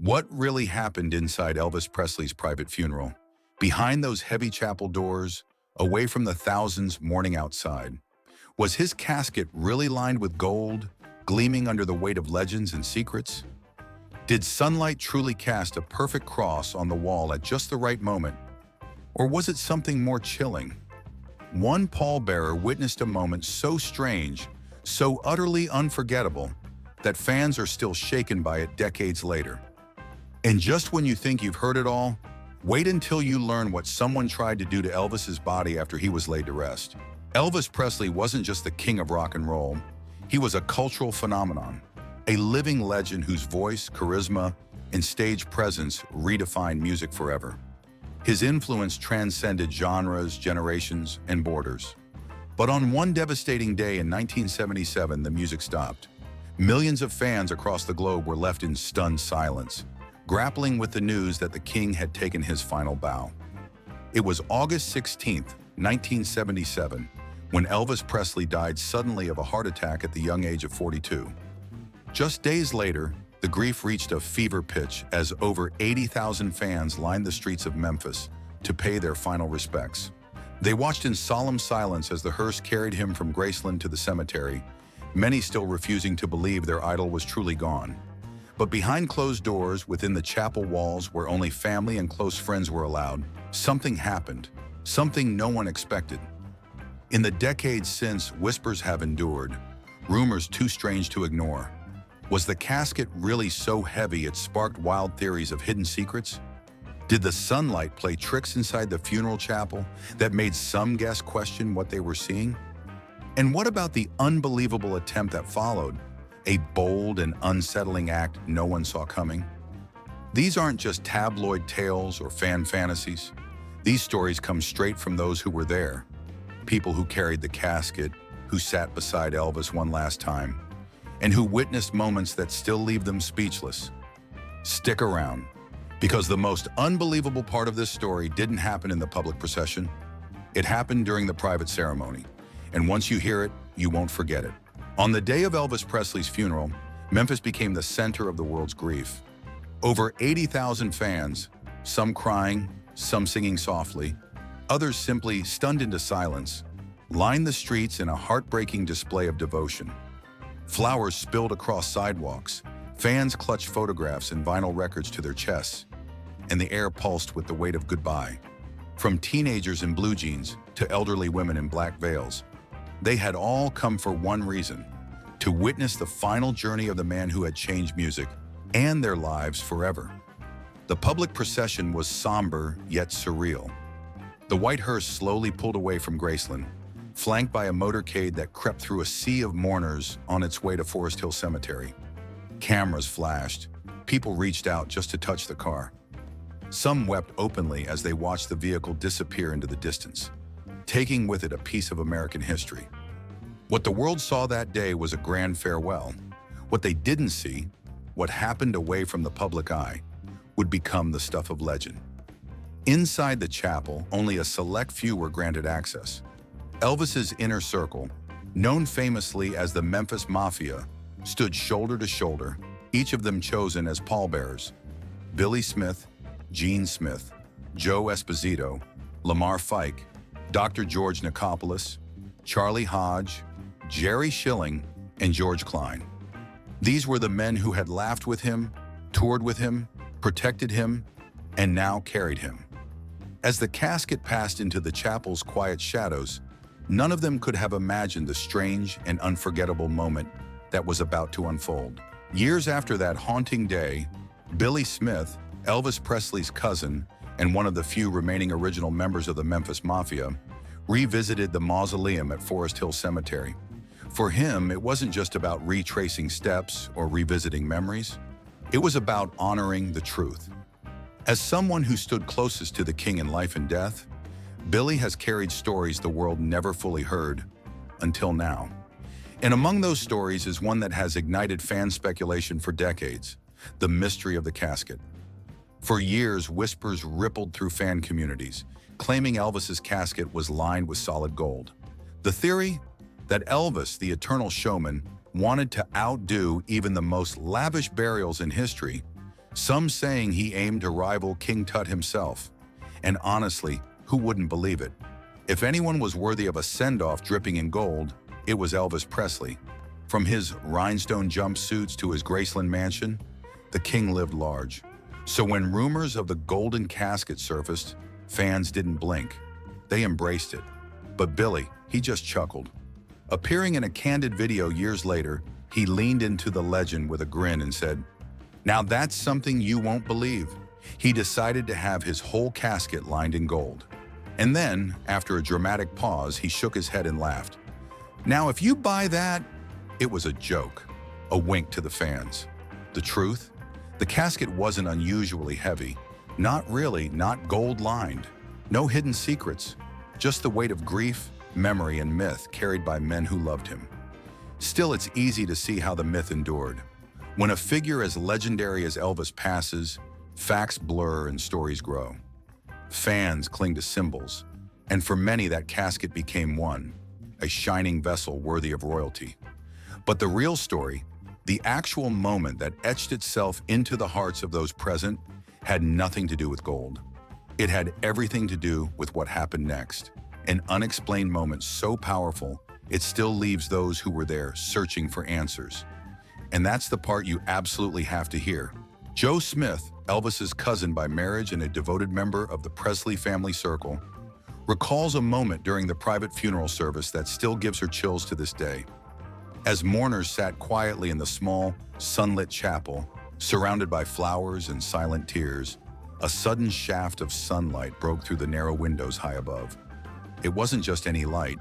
What really happened inside Elvis Presley's private funeral? Behind those heavy chapel doors, away from the thousands mourning outside, was his casket really lined with gold, gleaming under the weight of legends and secrets? Did sunlight truly cast a perfect cross on the wall at just the right moment? Or was it something more chilling? One pallbearer witnessed a moment so strange, so utterly unforgettable, that fans are still shaken by it decades later. And just when you think you've heard it all, wait until you learn what someone tried to do to Elvis's body after he was laid to rest. Elvis Presley wasn't just the king of rock and roll, he was a cultural phenomenon, a living legend whose voice, charisma, and stage presence redefined music forever. His influence transcended genres, generations, and borders. But on one devastating day in 1977, the music stopped. Millions of fans across the globe were left in stunned silence, grappling with the news that the king had taken his final bow. It was August 16, 1977, when Elvis Presley died suddenly of a heart attack at the young age of 42. Just days later, the grief reached a fever pitch as over 80,000 fans lined the streets of Memphis to pay their final respects. They watched in solemn silence as the hearse carried him from Graceland to the cemetery, many still refusing to believe their idol was truly gone. But behind closed doors, within the chapel walls where only family and close friends were allowed, something happened, something no one expected. In the decades since, whispers have endured, rumors too strange to ignore. Was the casket really so heavy it sparked wild theories of hidden secrets? Did the sunlight play tricks inside the funeral chapel that made some guests question what they were seeing? And what about the unbelievable attempt that followed? A bold and unsettling act no one saw coming? These aren't just tabloid tales or fan fantasies. These stories come straight from those who were there. People who carried the casket, who sat beside Elvis one last time, and who witnessed moments that still leave them speechless. Stick around, because the most unbelievable part of this story didn't happen in the public procession. It happened during the private ceremony, and once you hear it, you won't forget it. On the day of Elvis Presley's funeral, Memphis became the center of the world's grief. Over 80,000 fans, some crying, some singing softly, others simply stunned into silence, lined the streets in a heartbreaking display of devotion. Flowers spilled across sidewalks, fans clutched photographs and vinyl records to their chests, and the air pulsed with the weight of goodbye. From teenagers in blue jeans to elderly women in black veils, they had all come for one reason: to witness the final journey of the man who had changed music and their lives forever. The public procession was somber yet surreal. The white hearse slowly pulled away from Graceland, flanked by a motorcade that crept through a sea of mourners on its way to Forest Hill Cemetery. Cameras flashed. People reached out just to touch the car. Some wept openly as they watched the vehicle disappear into the distance, taking with it a piece of American history. What the world saw that day was a grand farewell. What they didn't see, what happened away from the public eye, would become the stuff of legend. Inside the chapel, only a select few were granted access. Elvis's inner circle, known famously as the Memphis Mafia, stood shoulder to shoulder, each of them chosen as pallbearers: Billy Smith, Gene Smith, Joe Esposito, Lamar Fike, Dr. George Nicopolis, Charlie Hodge, Jerry Schilling, and George Klein. These were the men who had laughed with him, toured with him, protected him, and now carried him. As the casket passed into the chapel's quiet shadows, none of them could have imagined the strange and unforgettable moment that was about to unfold. Years after that haunting day, Billy Smith, Elvis Presley's cousin and one of the few remaining original members of the Memphis Mafia, revisited the mausoleum at Forest Hill Cemetery. For him, it wasn't just about retracing steps or revisiting memories. It was about honoring the truth. As someone who stood closest to the king in life and death, Billy has carried stories the world never fully heard until now. And among those stories is one that has ignited fan speculation for decades: the mystery of the casket. For years, whispers rippled through fan communities, claiming Elvis's casket was lined with solid gold. The theory that Elvis, the eternal showman, wanted to outdo even the most lavish burials in history, some saying he aimed to rival King Tut himself. And honestly, who wouldn't believe it? If anyone was worthy of a send-off dripping in gold, it was Elvis Presley. From his rhinestone jumpsuits to his Graceland mansion, the king lived large. So when rumors of the golden casket surfaced, fans didn't blink. They embraced it. But Billy, he just chuckled. Appearing in a candid video years later, he leaned into the legend with a grin and said, "Now that's something you won't believe." He decided to have his whole casket lined in gold. And then, after a dramatic pause, he shook his head and laughed. "Now if you buy that," it was a joke, a wink to the fans. The truth? The casket wasn't unusually heavy. Not really, not gold-lined. No hidden secrets. Just the weight of grief, memory, and myth carried by men who loved him. Still, it's easy to see how the myth endured. When a figure as legendary as Elvis passes, facts blur and stories grow. Fans cling to symbols, and for many that casket became one, a shining vessel worthy of royalty. But the real story, the actual moment that etched itself into the hearts of those present, had nothing to do with gold. It had everything to do with what happened next, an unexplained moment so powerful, it still leaves those who were there searching for answers. And that's the part you absolutely have to hear. Joe Smith, Elvis's cousin by marriage and a devoted member of the Presley family circle, recalls a moment during the private funeral service that still gives her chills to this day. As mourners sat quietly in the small, sunlit chapel, surrounded by flowers and silent tears, a sudden shaft of sunlight broke through the narrow windows high above. It wasn't just any light,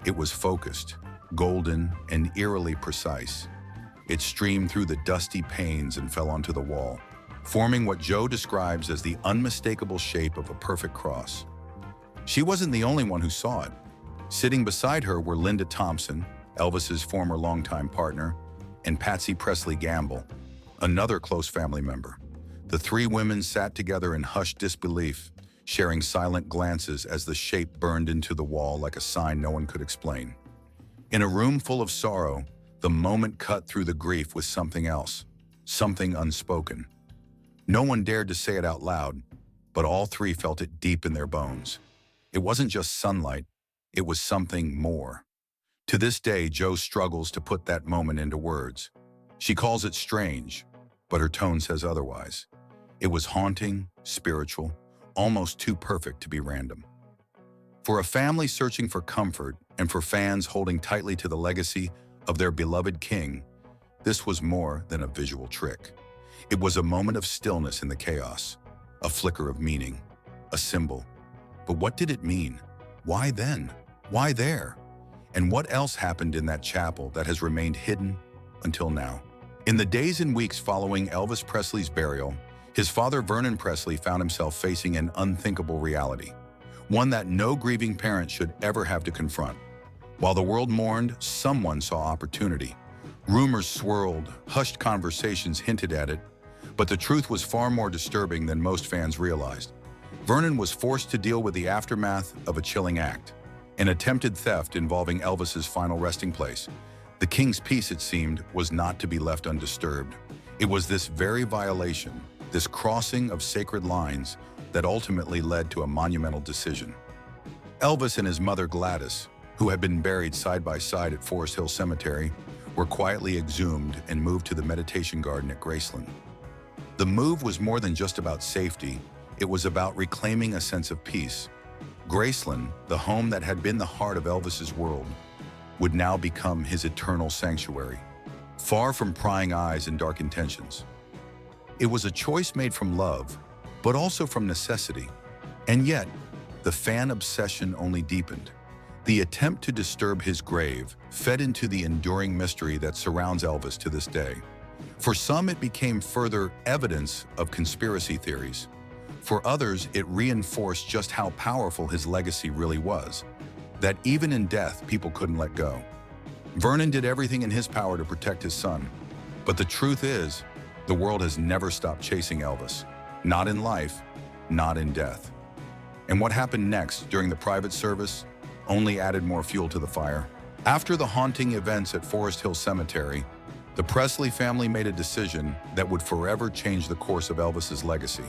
it was focused, golden, and eerily precise. It streamed through the dusty panes and fell onto the wall, forming what Joe describes as the unmistakable shape of a perfect cross. She wasn't the only one who saw it. Sitting beside her were Linda Thompson, Elvis's former longtime partner, and Patsy Presley Gamble, another close family member. The three women sat together in hushed disbelief, sharing silent glances as the shape burned into the wall like a sign no one could explain. In a room full of sorrow, the moment cut through the grief with something else, something unspoken. No one dared to say it out loud, but all three felt it deep in their bones. It wasn't just sunlight, it was something more. To this day, Joe struggles to put that moment into words. She calls it strange, but her tone says otherwise. It was haunting, spiritual, almost too perfect to be random. For a family searching for comfort and for fans holding tightly to the legacy of their beloved king, this was more than a visual trick. It was a moment of stillness in the chaos, a flicker of meaning, a symbol. But what did it mean? Why then? Why there? And what else happened in that chapel that has remained hidden until now? In the days and weeks following Elvis Presley's burial, his father Vernon Presley found himself facing an unthinkable reality, one that no grieving parent should ever have to confront. While the world mourned, someone saw opportunity. Rumors swirled, hushed conversations hinted at it, but the truth was far more disturbing than most fans realized. Vernon was forced to deal with the aftermath of a chilling act, an attempted theft involving Elvis's final resting place. The king's peace, it seemed, was not to be left undisturbed. It was this very violation, this crossing of sacred lines, that ultimately led to a monumental decision. Elvis and his mother Gladys, who had been buried side by side at Forest Hill Cemetery, were quietly exhumed and moved to the meditation garden at Graceland. The move was more than just about safety, it was about reclaiming a sense of peace. Graceland, the home that had been the heart of Elvis's world, would now become his eternal sanctuary, far from prying eyes and dark intentions. It was a choice made from love, but also from necessity. And yet, the fan obsession only deepened. The attempt to disturb his grave fed into the enduring mystery that surrounds Elvis to this day. For some, it became further evidence of conspiracy theories. For others, it reinforced just how powerful his legacy really was, that even in death, people couldn't let go. Vernon did everything in his power to protect his son, but the truth is, the world has never stopped chasing Elvis. Not in life, not in death. And what happened next during the private service only added more fuel to the fire. After the haunting events at Forest Hill Cemetery, The Presley family made a decision that would forever change the course of Elvis's legacy.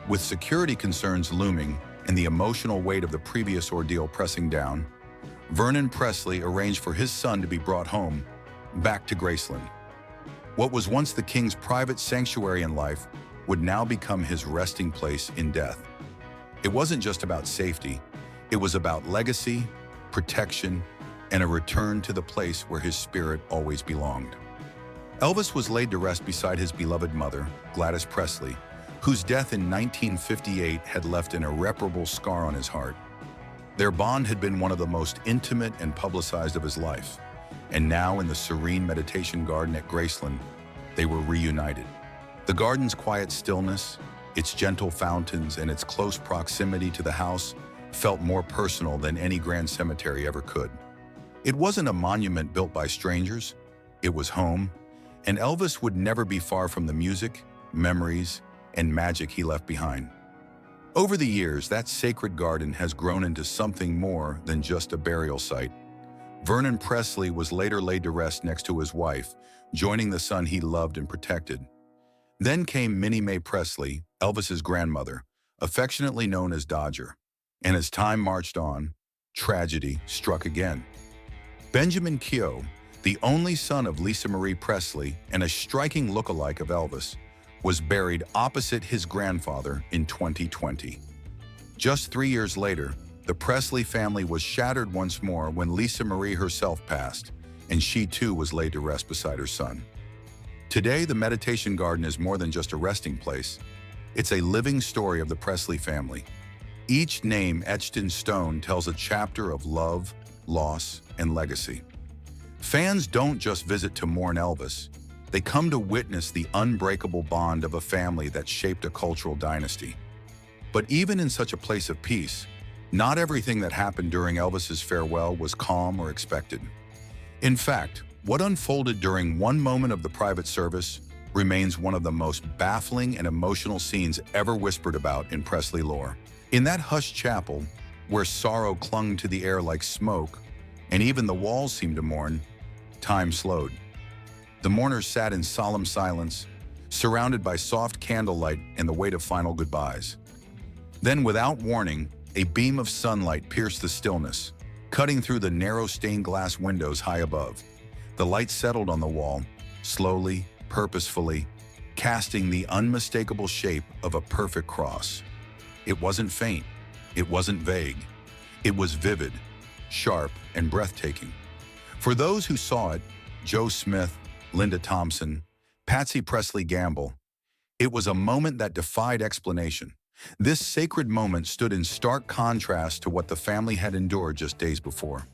With security concerns looming and the emotional weight of the previous ordeal pressing down, Vernon Presley arranged for his son to be brought home, back to Graceland. What was once the king's private sanctuary in life would now become his resting place in death. It wasn't just about safety, it was about legacy, protection, and a return to the place where his spirit always belonged. Elvis was laid to rest beside his beloved mother, Gladys Presley, whose death in 1958 had left an irreparable scar on his heart. Their bond had been one of the most intimate and publicized of his life, and now in the serene meditation garden at Graceland, they were reunited. The garden's quiet stillness, its gentle fountains, and its close proximity to the house felt more personal than any grand cemetery ever could. It wasn't a monument built by strangers, it was home, and Elvis would never be far from the music, memories, and magic he left behind. Over the years, that sacred garden has grown into something more than just a burial site. Vernon Presley was later laid to rest next to his wife, joining the son he loved and protected. Then came Minnie Mae Presley, Elvis's grandmother, affectionately known as Dodger. And as time marched on, tragedy struck again. Benjamin Keogh, the only son of Lisa Marie Presley and a striking look-alike of Elvis, was buried opposite his grandfather in 2020. Just 3 years later, the Presley family was shattered once more when Lisa Marie herself passed, and she too was laid to rest beside her son. Today, the meditation garden is more than just a resting place. It's a living story of the Presley family. Each name etched in stone tells a chapter of love, loss, and legacy. Fans don't just visit to mourn Elvis. They come to witness the unbreakable bond of a family that shaped a cultural dynasty. But even in such a place of peace, not everything that happened during Elvis's farewell was calm or expected. In fact, what unfolded during one moment of the private service remains one of the most baffling and emotional scenes ever whispered about in Presley lore. In that hushed chapel, where sorrow clung to the air like smoke, and even the walls seemed to mourn, time slowed. The mourners sat in solemn silence, surrounded by soft candlelight and the weight of final goodbyes. Then, without warning, a beam of sunlight pierced the stillness, cutting through the narrow stained glass windows high above. The light settled on the wall, slowly, purposefully, casting the unmistakable shape of a perfect cross. It wasn't faint, it wasn't vague. It was vivid, sharp, and breathtaking. For those who saw it, Joe Smith, Linda Thompson, Patsy Presley Gamble, it was a moment that defied explanation. This sacred moment stood in stark contrast to what the family had endured just days before.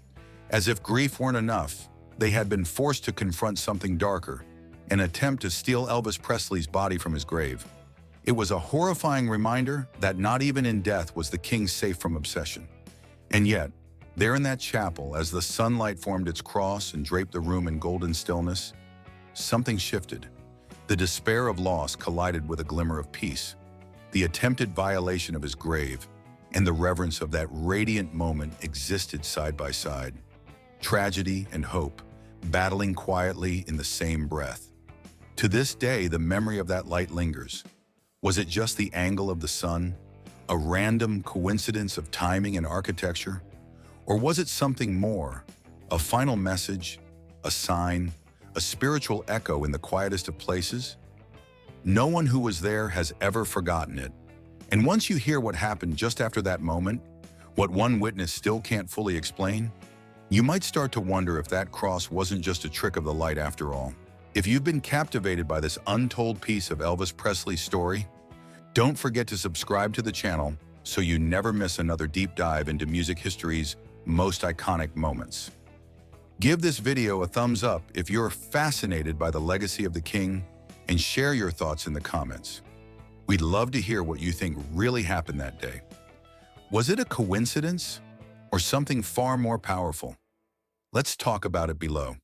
As if grief weren't enough, they had been forced to confront something darker, an attempt to steal Elvis Presley's body from his grave. It was a horrifying reminder that not even in death was the king safe from obsession. And yet, there in that chapel, as the sunlight formed its cross and draped the room in golden stillness, something shifted. The despair of loss collided with a glimmer of peace. The attempted violation of his grave and the reverence of that radiant moment existed side by side. Tragedy and hope, battling quietly in the same breath. To this day, the memory of that light lingers. Was it just the angle of the sun, a random coincidence of timing and architecture? Or was it something more, a final message, a sign, a spiritual echo in the quietest of places? No one who was there has ever forgotten it. And once you hear what happened just after that moment, what one witness still can't fully explain, you might start to wonder if that cross wasn't just a trick of the light after all. If you've been captivated by this untold piece of Elvis Presley's story, don't forget to subscribe to the channel so you never miss another deep dive into music history's most iconic moments. Give this video a thumbs up if you're fascinated by the legacy of the king, and share your thoughts in the comments. We'd love to hear what you think really happened that day. Was it a coincidence or something far more powerful? Let's talk about it below.